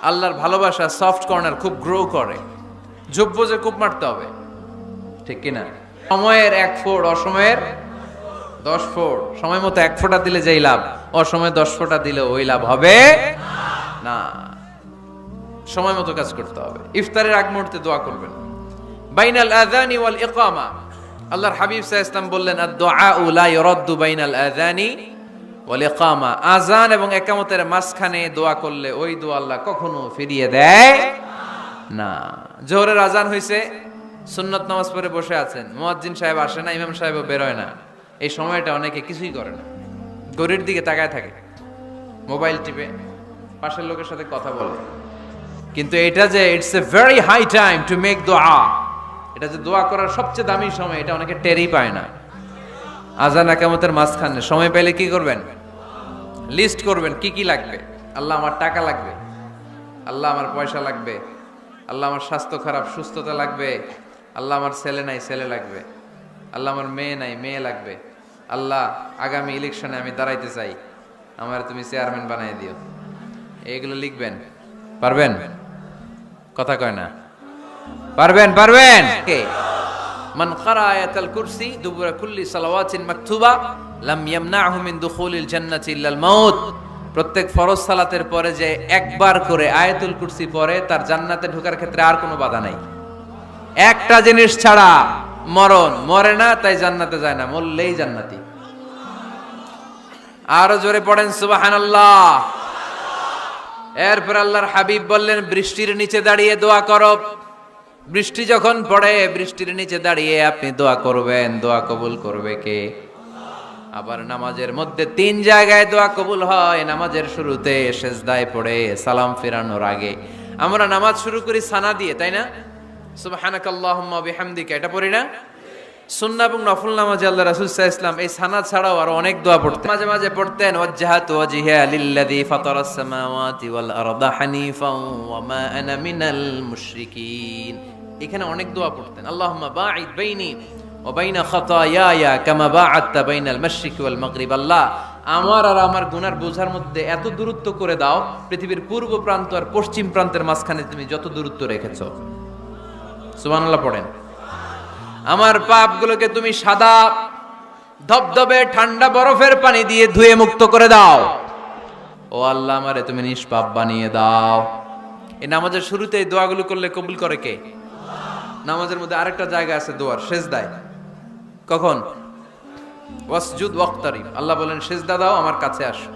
আল্লাহর ভালোবাসা সফট কর্নার খুব গ্রো করে, ঝোপ বোঝে খুব মারতে হবে। ঠিক কিনা? সময়ের 1 ফোঁট, অসময়ের 10 ফোঁট। সময় মতো 1 ফোঁটা দিলে যেই লাভ, অসময়ে 10 ফোঁটা দিলে ওই লাভ হবে না। সময় মতো কাজ করতে হবে। ইফতারের আগ মুহূর্তে দোয়া করবেন। বাইনাল আযানি ওয়াল ইকামা, আল্লাহর হাবিব সাল্লাল্লাহু আলাইহি ওয়াসাল্লাম বললেন, আদ-দুআউ লা ইউরাদ্দু বাইনাল আযানি ওয়াল ইকামা, আযান এবং ইকামতের মাঝখানে দোয়া করলে ওই দোয়া আল্লাহ কখনো ফিরিয়ে দেয় না। জোহরের আযান হইছে, সুন্নত নামাজ পড়ে বসে আছেন, মুয়াজ্জিন সাহেব আসে না, ইমাম সাহেবও বের হয় না, এই সময়টা অনেকে কিছুই করে না, ঘড়ির দিকে তাকায় থাকে, মোবাইল টিপে, পাশের লোকের সাথে কথা বলে। কিন্তু এটা যে it's a very high time to make দোয়া, এটা যে দোয়া করার সবচেয়ে দামি সময়, এটা অনেকে টেরই পায় না। আযান ইকামতের মাঝখানে সময় পেলে কি করবেন? লিস্ট করবেন কি কি লাগবে। আল্লাহ আমার টাকা লাগবে, আল্লাহ আমার পয়সা লাগবে, আল্লাহ আমার স্বাস্থ্য খারাপ সুস্থতা লাগবে, আল্লাহ আমার ছেলে নাই ছেলে লাগবে, আল্লাহ আমার মেয়ে নাই মেয়ে লাগবে, আল্লাহ আগামী ইলেকশনে আমি দাঁড়াইতে চাই, আমার তুমি চেয়ারম্যান বানাই দিও। এইগুলো লিখবেন। পারবেন? কথা কয় না। পারবেন? পারবেন? মান ক্বারা আয়াতাল কুরসি দুবুরা কুল্লি সালাওয়াতিন মাকতুবা লাম ইয়ামনাহু মিন দুখুলিল জান্নাতি ইল্লাল মাউত, প্রত্যেক ফরজ সালাতের পরে যে একবার করে আয়াতুল কুরসি পড়ে তার জান্নাতে ঢোকার ক্ষেত্রে আর কোনো বাধা নাই। একটা জিনিস ছাড়া, মরণ। মরে না তাই জান্নাতে যায় না, মরলেই জান্নাতি। আরো জোরে পড়েন সুবহানাল্লাহ। এরপর আল্লাহর হাবিব বললেন, বৃষ্টির নিচে দাঁড়িয়ে দোয়া করো। বৃষ্টি যখন পড়ে বৃষ্টির নিচে দাঁড়িয়ে আপনি দোয়া করবেন, দোয়া কবুল করবে কে? আবার নামাজের মধ্যে 3 জায়গায় দোয়া কবুল হয়। নামাজের শুরুতে, সেজদায় পড়ে, সালাম ফেরানোর আগে। আমরা নামাজ শুরু করি সানা দিয়ে, তাই না? সুবহানাকাল্লাহুম্মা ওয়া বিহামদিকা, এটা পড়ি না? সুন্নাহ এবং নফল নামাজে আল্লাহ রাসূল সাল্লাল্লাহু আলাইহি ওয়াসাল্লাম এই সানা ছাড়াও আরো অনেক দোয়া পড়তেন। মাঝে মাঝে পড়তেন, ওয়াজ্জাহাতু ওয়াজহিয়া লিল্লাযী ফাতারাস সামাওয়াতি ওয়াল আরদা হানিফাও ওয়া মা আনা মিনাল মুশরিকিন। এখানে অনেক দোয়া পড়তেন। আল্লাহুম্মা বাঈদ বাইনি ওয়া বাইনা খাতায়ায়া কামা বাআদতা বাইনাল মাশরিকি ওয়াল মাগরিব। আল্লাহ, আমার আর আমার গুনার বোঝার মধ্যে এত দূরত্ব করে দাও, পৃথিবীর পূর্ব প্রান্ত আর পশ্চিম প্রান্তের মাঝখানে তুমি যত দূরত্ব রেখেছো। সুবহানাল্লাহ পড়েন। আমার পাপগুলোকে তুমি সাদা ধবধবে ঠান্ডা বরফের পানি দিয়ে ধুয়ে মুক্ত করে দাও। ও আল্লাহ, আমারে তুমি নিষ্পাপ বানিয়ে দাও। এই নামাজের শুরুতে এই দোয়াগুলো করলে কবুল করে কে? নামাজের মধ্যে আরেকটা জায়গা আছে দোয়ার, সেজদায়। কখন? ওয়াসজুদ ওয়াক্তারিব। আল্লাহ বলেন, সেজদা দাও, আমার কাছে আসো।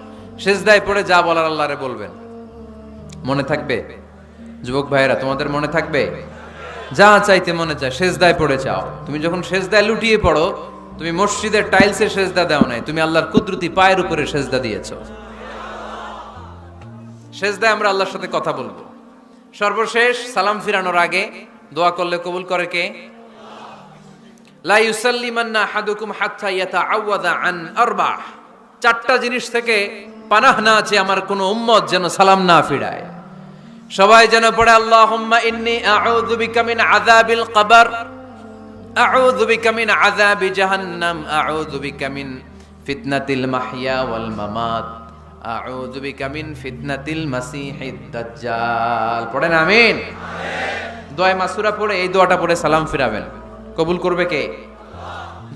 সেজদায় পড়ে যা বলার আল্লাহরে বলবেন। মনে থাকবে? যুবক ভাইয়েরা, তোমাদের মনে থাকবে? যা চাইতে মনে চায় সেজদায় পড়ে চাও। তুমি যখন সেজদায় লুটিয়ে পড়ো, তুমি মসজিদের টাইলসে সেজদা দাও নাই, তুমি আল্লাহর কুদরতি পায়ের উপরে সেজদা দিয়েছো। সেজদায় আমরা আল্লাহর সাথে কথা বলবো। সর্বশেষ সালাম ফিরানোর আগে দোয়া করলে কবুল করে কে? লা ইউসাল্লিমান্না আহাদুকুম হাত্তা ইয়াতাআওয়াযা আন আরবা। 4টা জিনিস থেকে পানাহ না আছে আমার কোন উম্মত যেন সালাম না ফিরায়। সবাই যেন পড়ে, আল্লাহুম্মা ইন্নী আউযু বিকা মিন আযাবিল কবর, আউযু বিকা মিন আযাবি জাহান্নাম, আউযু বিকা মিন ফিতনাতিল মাহইয়া ওয়াল মামাত, আউযু বিকা মিন ফিতনাতিল মাসিহিদ দাজ্জাল। পড়েন আমিন। দোয়া মাসুরা পড়ে এই দোয়াটা পড়ে সালাম ফিরাবেন। কবুল করবে কে?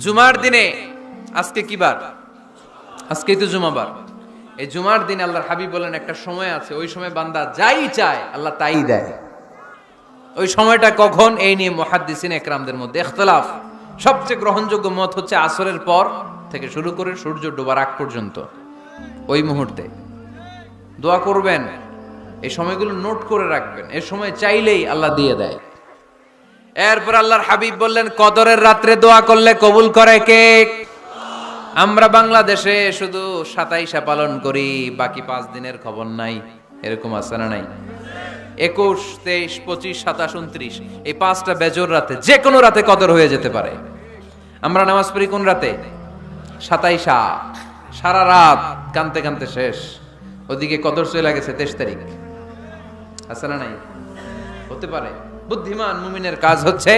জুমার দিনে, আজকে কি বার? আজকেই তো জুমাবার। এই জুমার দিন আল্লাহর হাবিব বলেন, একটা সময় আছে, ওই সময় বান্দা যাই চায় আল্লাহ তাই দেয়। ওই সময়টা কখন? এই নিয়ে মুহাদ্দিসিন একরামদের মধ্যে ইখতিলাফ। সবচেয়ে গ্রহণযোগ্য মত হচ্ছে আসরের পর থেকে শুরু করে সূর্য ডোবার আগ পর্যন্ত, ওই মুহূর্তে দোয়া করবেন। এই সময়গুলো নোট করে রাখবেন, এই সময় চাইলেই আল্লাহ দিয়ে দেয়। এরপর আল্লাহর হাবিব বললেন, কদরের রাত্রে দোয়া করলে কবুল করে কে? আমরা বাংলাদেশে শুধু 27 পালন করি, বাকি 5 দিনের খবর নাই। এরকম আছে না নাই? 21, 23, 25, 27, 29 এই 5টা বেজোর রাতে, যে কোনো রাতে কদর হয়ে যেতে পারে। আমরা নামাজ পড়ি কোন রাতে? 27। সারা রাত কানতে কানতে শেষ, ওদিকে কদর চলে গেছে 23 তারিখ। আছে না নাই? হতে পারে। বুদ্ধিমান মুমিনের কাজ হচ্ছে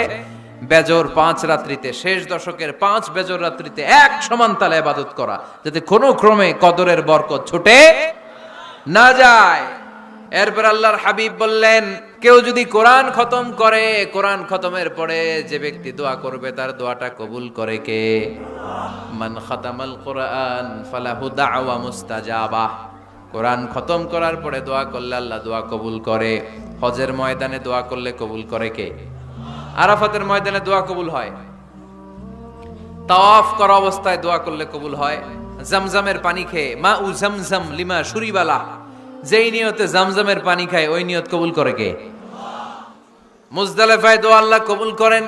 বেজর 5 রাত্রিতে, শেষ দশকের 5 বেজর রাত্রিতে এক সমান তালে ইবাদত করা, যাতে কোনো ক্রমে কদরের বরকত ছুটে না যায়। এরপর আল্লাহর হাবিব বললেন, কেউ যদি কোরআন খতম করে, কোরআন খতমের পরে যে ব্যক্তি দোয়া করবে তার দোয়াটা কবুল করে কে? মান খাতামাল কোরআন ফালাহু দাওয়া মুস্তাজাবা। কোরআন খতম করার পরে দোয়া করলে আল্লাহ দোয়া কবুল করে। হজের ময়দানে দোয়া করলে কবুল করে কে? আরাফাতের ময়দানে দোয়া কবুল হয়, তাওয়াফ করা অবস্থায় দোয়া করলে কবুল হয়, জামজামের পানি খেয়ে মা উ জামজাম লিমা শুরিবালা, যেই নিয়তে জামজামের পানি খায় ওই নিয়ত কবুল করে কে? মুজদালিফায় দোয়া আল্লাহ কবুল করেন,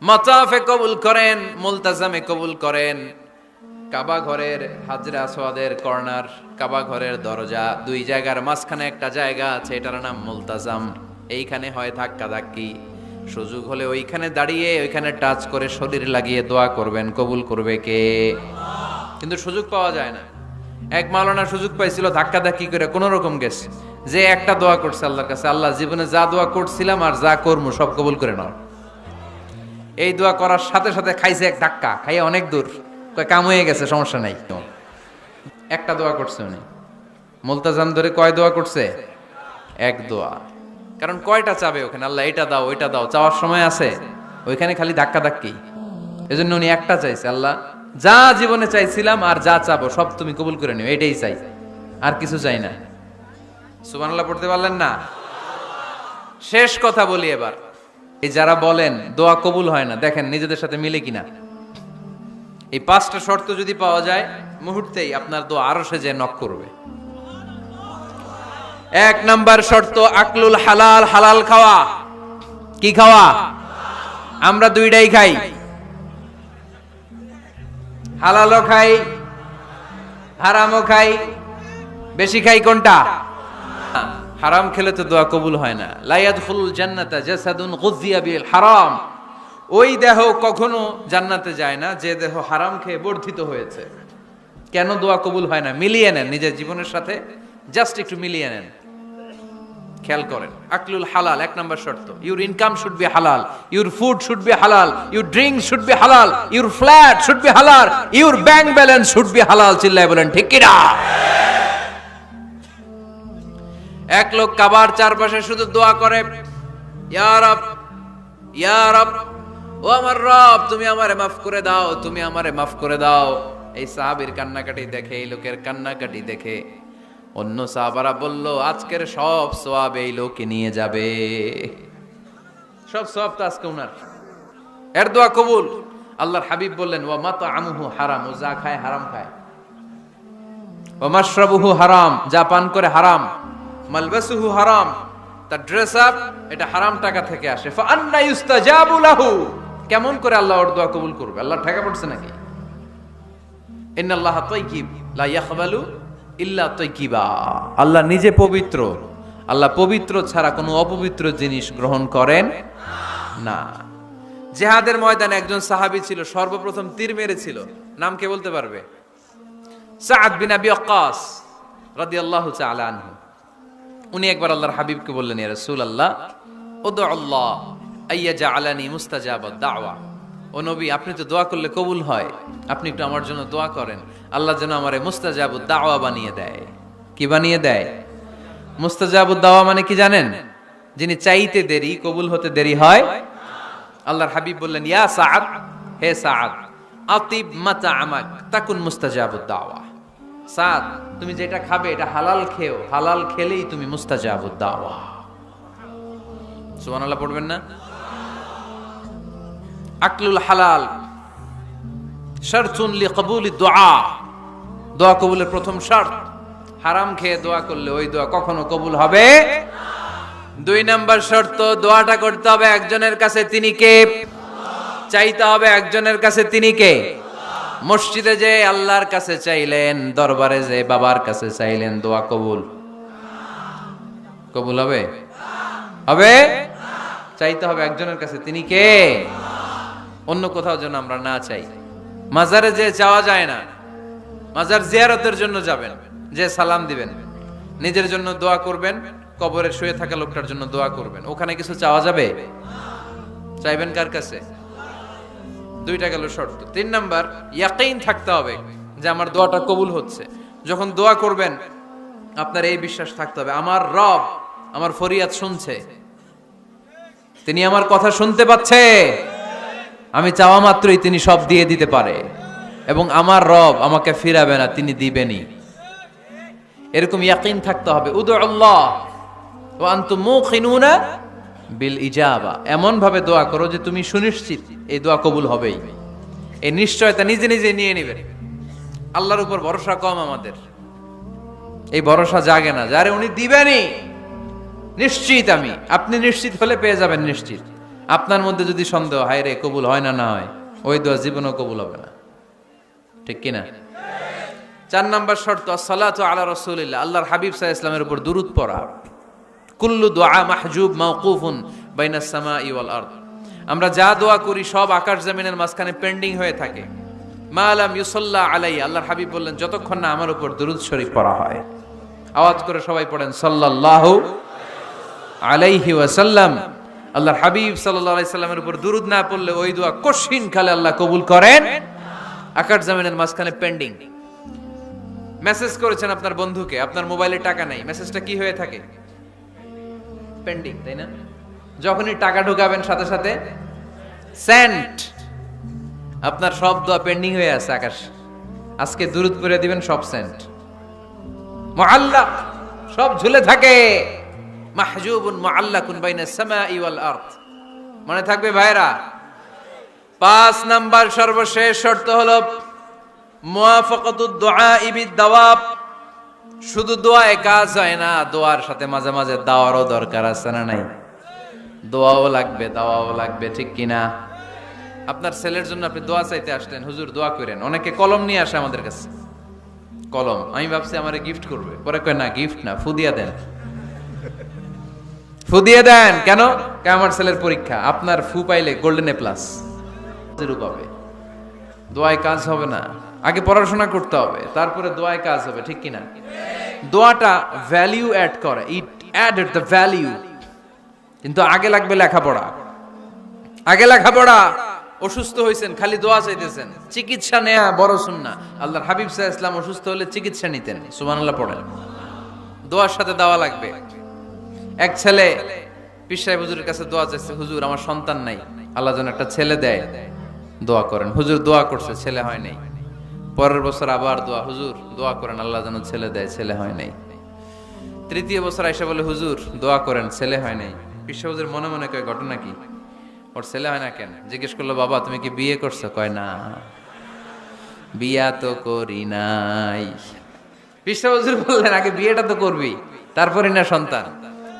মাতাফে কবুল করেন, মুলতাজামে কবুল করেন। কাবা ঘরের হাজরে আসওয়াদের কর্নার, কাবা ঘরের দরজা, দুই জায়গার মাঝখানে একটা জায়গা আছে, এটার নাম মুলতাজাম। এইখানে হয় ধাক্কা ধাক্কি, সুযোগ হলে ওইখানে দাঁড়িয়ে ওইখানে টাচ করে শরীর লাগিয়ে দোয়া করবেন, কবুল করবে কে? কিন্তু সুযোগ পাওয়া যায় না। এক মাওলানা সুযোগ পাইছিল ধাক্কা ধাক্কি করে কোন রকম গেছে, যে একটা দোয়া করছে আল্লাহর কাছে, আল্লাহ জীবনে যা দোয়া করছিলাম আর যা করবো সব কবুল করে নাও। এই দোয়া করার সাথে সাথে খাইছে এক ধাক্কা, খাইয়ে অনেক দূর, কাম হয়ে গেছে, সমস্যা নাই। একটা দোয়া করছে উনি মুলতাজাম ধরে, কয় দোয়া করছে? এক দোয়া। কারণ কয়টা চাবে ওখানে, আল্লাহ এটা দাও ওইটা দাও, চাওয়ার সময় আছে? ওইখানে খালি ধাক্কা ধাক্কি। এজন্য উনি একটা চাইছে, আল্লাহ যা জীবনে চাইছিলাম আর যা চাবো সব তুমি কবুল করে নিও, এটাই চাই, আর কিছু চাই না। সুবহানাল্লাহ পড়তে পারলেন না? শেষ কথা বলি এবার, এই যারা বলেন দোয়া কবুল হয় না, দেখেন নিজেদের সাথে মিলে কিনা। এই 5টা শর্ত যদি পাওয়া যায়, মুহূর্তেই আপনার দোয়া আরশে যে নক করবে। 1 নাম্বার শর্ত আকলুল হালাল, হালাল খাওয়া। কি খাওয়া? আমরা দুইটাই খাই, হালালও খাই হারামও খাই। বেশি খাই কোনটা? হারাম খেলে তো দোয়া কবুল হয় না। লা ইয়াদখুলুল জান্নাতা জাসাদুন গুযিয়া বিল হারাম। ওই দেহ কখনো জান্নাতে যায় না যে দেহ হারাম খেয়ে বর্ধিত হয়েছে। কেন দোয়া কবুল হয় না? মিলিয়ে নেন নিজের জীবনের সাথে, জাস্ট একটু মিলিয়ে নেন, খেয়াল করেন। আকলুল হালাল 1 নাম্বার শর্ত। ইউর ইনকাম শুড বি হালাল, ইউর ফুড শুড বি হালাল, ইউর ড্রিঙ্ক শুড বি হালাল, ইউর ফ্ল্যাট শুড বি হালাল, your bank balance should be হালাল। চিল্লায় বলেন ঠিক কিনা? এক লোক কাবার চারপাশে শুধু দোয়া করে, ইয়া রব, ইয়া রব, ও আমার রব তুমি আমারে মাফ করে দাও, তুমি আমারে মাফ করে দাও। এই সাহাবীর কান্নাকাটি দেখে, এই লোকের কান্নাকাটি দেখে অন্য সাহাবারা বলল, আজকের সব সওয়াব এই লোকে নিয়ে যাবে, সব সওয়াব তো আজকে উনার। এর দোয়া কবুল। আল্লাহর হাবিব বললেন, ওয়া মাতআমুহু হারাম, ও যা খায় হারাম খায়। ওয়া মাশরাবুহু হারাম, যা পান করে হারাম। মালবাসুহু হারাম, তার ড্রেস আপ এটা হারাম টাকা থেকে আসে। ফা আন্না ইউস্তাজাবু লাহু, কেমন করে আল্লাহ ওর দোয়া কবুল করবে? আল্লাহ ঠেকা পড়ছে নাকি? ইন্নাল্লাহা তাইয়িব লা ইয়াকবালু ইল্লা তাইয়িবা। আল্লাহ নিজে পবিত্র, আল্লাহ পবিত্র ছাড়া কোনো অপবিত্র জিনিস গ্রহণ করেন না। জিহাদের ময়দানে একজন সাহাবী ছিল, সর্বপ্রথম তীর মেরেছিল। নাম কে বলতে পারবে? সাআদ বিন আবি ওয়াক্কাস রাদিয়াল্লাহু তাআলা আনহু। উনি একবার আল্লাহর হাবিবকে বললেন, ইয়া রাসূলুল্লাহ উদউ আল্লাহ আইয়াজআলানি মুস্তাজাবাদ দাওয়া। ও নবী, আপনি তো দোয়া করলে কবুল হয়, আপনি একটু আমার জন্য দোয়া করেন, আল্লাহ যেন আমারে মুস্তাজাবুদ দাওয়া বানিয়ে দেয়। কি বানিয়ে দেয়? মুস্তাজাবুদ দাওয়া মানে কি জানেন? যিনি চাইতে দেরি, কবুল হতে দেরি হয়। আল্লাহর হাবিব বললেন, ইয়া সাআদ, হে সাআদ, আতিব মাতআমাক তাকুন মুস্তাজাবুদ দাওয়া। সাদ, তুমি যেটা খাবে এটা হালাল খেও, হালাল খেলেই তুমি মুস্তাজাবুদ দাওয়া। সুবহানাল্লাহ পড়বেন না? আকলুল হালাল শারতুন লিকবুলি দুআ, দোয়া কবুলের প্রথম শর্ত। হারাম খেয়ে দোয়া করলে ওই দোয়া কখনো কবুল হবে। 2 নাম্বার শর্ত, দোয়াটা করতে হবে একজনের কাছে, তিনি কে? চাইতে হবে একজনের কাছে, তিনি কে? মসজিদে যে আল্লাহর কাছে চাইলেন, দরবারে যে বাবার কাছে চাইলেন, দোয়া কবুল কবুল হবে? হবে? চাইতে হবে একজনের কাছে, তিনি কে? অন্য কোথাও যেন আমরা না চাই। মাজারে যে চাওয়া যায় না, মাজার জিয়ারতের জন্য যাবেন, যে সালাম দিবেন, নিজের জন্য দোয়া করবেন, কবরে শুয়ে থাকা লোকটার জন্য দোয়া করবেন, ওখানে কিছু চাওয়া যাবে? চাইবেন কার কাছে? 2টা গেল শর্ত। 3 নাম্বার, ইয়াকিন থাকতে হবে যে আমার দোয়াটা কবুল হচ্ছে। যখন দোয়া করবেন আপনার এই বিশ্বাস থাকতে হবে, আমার রব আমার ফরিয়াদ শুনছে, তিনি আমার কথা শুনতে পাচ্ছে, আমি চাওয়া মাত্রই তিনি সব দিয়ে দিতে পারে, এবং আমার রব আমাকে ফিরাবে না, তিনি দিবেনই। এরকম ইয়াকিন থাকতে হবে। উদু আল্লাহ ওয়া আনতুম মুকিনুনা বিল ইজাবা, এমন ভাবে দোয়া করো যে তুমি সুনিশ্চিত এই দোয়া কবুল হবেই। এই নিশ্চয়তা নিজে নিজে নিয়ে নেবেন। আল্লাহর উপর ভরসা কম আমাদের, এই ভরসা জাগে না যারে উনি দিবেনই, নিশ্চিত আমি। আপনি নিশ্চিত হলে পেয়ে যাবেন নিশ্চিত। আপনার মধ্যে যদি সন্দেহ, হায় রে কবুল হয় না হয়, ওই দোয়া জীবনও কবুল হবে না, ঠিক কিনা? 4 নাম্বার শর্ত আসসালাতু আলা রাসূলিল্লাহ, আল্লাহর হাবিব সাল্লাল্লাহু আলাইহি ওয়াসাল্লামের উপর দুরূদ পড়া। কুল্লু দুআ মাহজুব মাওকুফুন বাইনাস সামাই ওয়াল আরদ, আমরা যা দোয়া করি সব আকাশ জমিনের মাঝখানে পেন্ডিং হয়ে থাকে। মা লাম ইউসাল্লা আলাইহি, আল্লাহর হাবিব বললেন যতক্ষণ না আমার উপর দুরূদ শরীফ পড়া হয়। আওয়াজ করে সবাই পড়েন সাল্লাল্লাহু আলাইহি ওয়াসাল্লাম। আল্লাহর হাবিব সাল্লাল্লাহু আলাইহি সাল্লামের উপর দুরূদ না পড়লে ওই দোয়া কঠিন কালে আল্লাহ কবুল করেন, আকাশ জমিনের মাঝখানে পেন্ডিং। মেসেজ করেছেন আপনার বন্ধুকে, আপনার মোবাইলে টাকা নাই, মেসেজটা কি হয়ে থাকে? পেন্ডিং, তাই না? যখনই টাকা ঢোকাবেন সাথে সাথে সেন্ট, আপনার সব দোয়া পেন্ডিং হয়ে আছে আকাশ। আজকে দুরূদ করে দিবেন, সব সেন্ট মুআল্লাক, সব ঝুলে থাকে। মাহজুবুন মুআল্লাকুন বাইনাস সামাই ওয়াল আরদ, মনে থাকবে ভাইরা? 5 নাম্বার সর্বশেষ শর্ত হলো মুওয়াফাকাতুদ দুআ বিদ দাওয়াব। শুধু দোয়ায় কাজ হয় না, দোয়ার সাথে মাঝে মাঝে দাওয়ারও দরকার আছে না নাই? দোয়াও লাগবে, দাওয়াও লাগবে, ঠিক কিনা? আপনার ছেলের জন্য আপনি দোয়া চাইতে আসলেন, হুজুর দোয়া করেন। অনেকে কলম নিয়ে আসে আমাদের কাছে, কলম। আমি ভাবছি আমারে গিফট করবে, পরে কয় না গিফট না, ফু দিয়া দেন, ফু দিয়ে দেন। কেন? আমার ছেলের পরীক্ষা, আপনার ফু পাইলে গোল্ডেন এ প্লাস পাবে। দোয়ায় কাজ হবে না, আগে পড়াশোনা করতে হবে, তারপরে দোয়ায় কাজ হবে, ঠিক কিনা? দোয়াটা ভ্যালিউ অ্যাড করে, ইট অ্যাডেড দ্য ভ্যালিউ। কিন্তু আগে লাগবে লেখাপড়া, আগে লেখাপড়া। অসুস্থ হয়েছেন, খালি দোয়া চাইতেছেন, চিকিৎসা নেয়া বড় সুন্নাহ। আল্লাহর হাবিব সাল্লাল্লাহু আলাইহি ওয়াসাল্লাম অসুস্থ হলে চিকিৎসা নিতেন, সুবহানাল্লাহ পড়েন। দোয়ার সাথে দাওয়া লাগবে। এক ছেলে পীর সাহেব হুজুরের কাছে দোয়া চাইছে, হুজুর আমার সন্তান নাই, আল্লাহ যেন একটা ছেলে দেয়, দোয়া করেন। হুজুর দোয়া করছে, ছেলে হয় নাই। পরের বছর আবার দোয়া, হুজুর দোয়া করেন আল্লাহ যেন ছেলে দেয়, ছেলে হয় নাই। তৃতীয় বছর আইসা বলে, হুজুর দোয়া করেন, ছেলে হয় নাই। পীর সাহেব হুজুর মনে মনে কয় ঘটনা কি, ওর ছেলে হয় না কেন? জিজ্ঞেস করলো, বাবা তুমি কি বিয়ে করছো? কয় না, বিয়া তো করি নাই। পীর সাহেব হুজুর বললেন, আগে বিয়েটা তো করবি, তারপরে না সন্তান।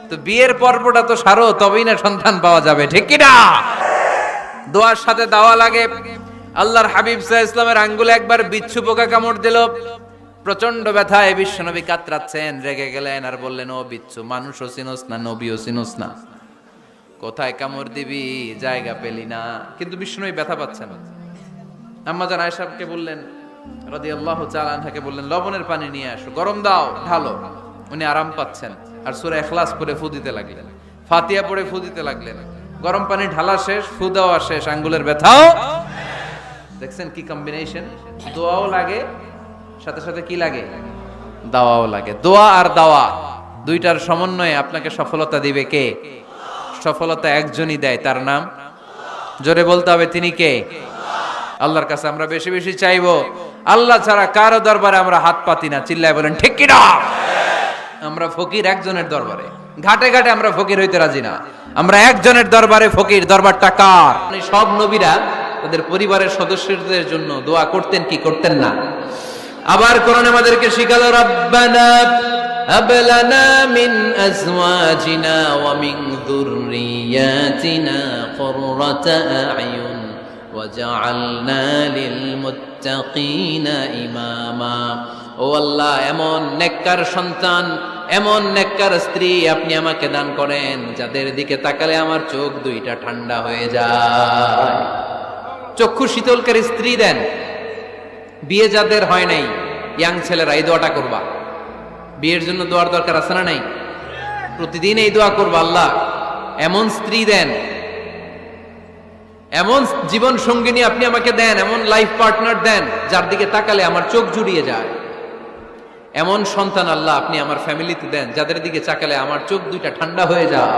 তো বিয়ের পর্বটা তো সারো, তবেই না সন্তান পাওয়া যাবে, ঠিক কি না? দোয়ার সাথে দাওয়া লাগে। আল্লাহর হাবিব সাল্লাল্লাহু আলাইহি ওয়াসাল্লামের আঙ্গুলে একবার বিচ্ছু পোকা কামড় দিল, প্রচন্ড ব্যথায় বিশ্বনবী কাতরাচ্ছেন, রেগে গেলেন আর বললেন, ও বিচ্ছু, মানুষও চিনোস না, নবীও চিনোস না, কোথায় কামড় দিবি, জায়গা পেলি না। কিন্তু বিশ্বনবী ব্যথা পাচ্ছেন। আম্মা জান আয়েশাকে বললেন রাদিয়াল্লাহু তাআলা আনহাকে বললেন, লবণের পানি নিয়ে আসো, গরম দাও, ঢালো। উনি আরাম পাচ্ছেন, আর সূরা ইখলাস পড়ে ফু দিতে লাগলেন, ফাতিহা পড়ে ফু দিতে লাগলেন। গরম পানি ঢালা শেষ, ফু দেওয়া শেষ, আঙ্গুলের ব্যথাও। দেখছেন কি কম্বিনেশন? দোয়াও লাগে, সাথে সাথে কি লাগে? দাওয়াও লাগে। দোয়া আর দাওয়া দুইটার সমন্বয়ে আপনাকে সফলতা দিবে কে? সফলতা একজনই দেয়, তার নাম, জোরে বলতে হবে, তিনি কে? আল্লাহর কাছে আমরা বেশি বেশি চাইবো। আল্লাহ ছাড়া কারো দরবারে আমরা হাত পাতি না, চিল্লায় বলেন ঠিক কি না? আমরা ফকির একজনের দরবারে, ঘাটে ঘাটে আমরা ফকির হইতে রাজি না, আমরা একজনের দরবারে ফকির। দরবারটা কার? সব নবীরা তাদের পরিবারের সদস্যদের জন্য দোয়া করতেন কি করতেন না? আবার কোরআন আমাদেরকে শিখালো, রাব্বানা হাব লানা মিন আজওয়াজিনা ওয়া মিন যুররিয়াতিনা কুররাতা আ'য়ুন ওয়াজআলনা লিল মুত্তাকিনা ইমামা। ও আল্লাহ, এমন নেককার সন্তান, এমন নেককার স্ত্রী আপনি আমাকে দান করেন যাদের দিকে তাকালে আমার চোখ দুইটা ঠান্ডা হয়ে যায়। চক্ষু শীতলকারী স্ত্রী দেন। বিয়ে যাদের হয় নাই, ইয়াং ছেলেরা এই দোয়াটা করবা। বিয়ের জন্য দোয়ার দরকার আছে না নাই? প্রতিদিন এই দোয়া করবা, আল্লাহ এমন স্ত্রী দেন, এমন জীবন সঙ্গিনী আপনি আমাকে দেন, এমন লাইফ পার্টনার দেন যার দিকে তাকালে আমার চোখ জুড়িয়ে যায়। এমন সন্তান আল্লাহ আপনি আমার ফ্যামিলিতে দেন যাদের দিকে তাকালে আমার চোখ দুইটা ঠান্ডা হয়ে যায়।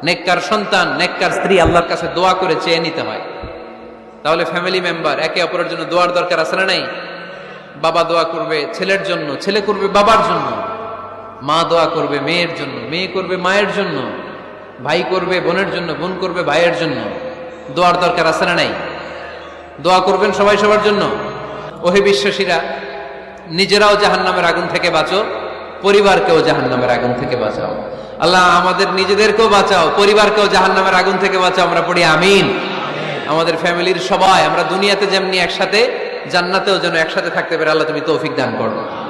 নেককার সন্তান, নেককার স্ত্রী আল্লাহর কাছে দোয়া করে চেয়ে নিতে হয়। তাহলে ফ্যামিলি মেম্বার একে অপরের জন্য দোয়ার দরকার আছে না নাই? বাবা দোয়া করবে ছেলের জন্য, ছেলে করবে বাবার জন্য, মা দোয়া করবে মেয়ের জন্য, মেয়ে করবে মায়ের জন্য, ভাই করবে বোনের জন্য, বোন করবে ভাইয়ের জন্য। দোয়ার দরকার আছে না নাই? দোয়া করবেন সবাই সবার জন্য। ওহে বিশ্বাসীরা, নিজেরাও জাহান্নামের আগুন থেকে বাঁচো, পরিবারকেও জাহান্নামের আগুন থেকে বাঁচাও। আল্লাহ আমাদের নিজেদেরকেও বাঁচাও, পরিবারকেও জাহান্নামের আগুন থেকে বাঁচাও। আমরা পড়ি আমিন। আমাদের ফ্যামিলির সবাই আমরা দুনিয়াতে যেমনি একসাথে, জান্নাতেও যেন একসাথে থাকতে পারে। আল্লাহ তুমি তৌফিক দান করো।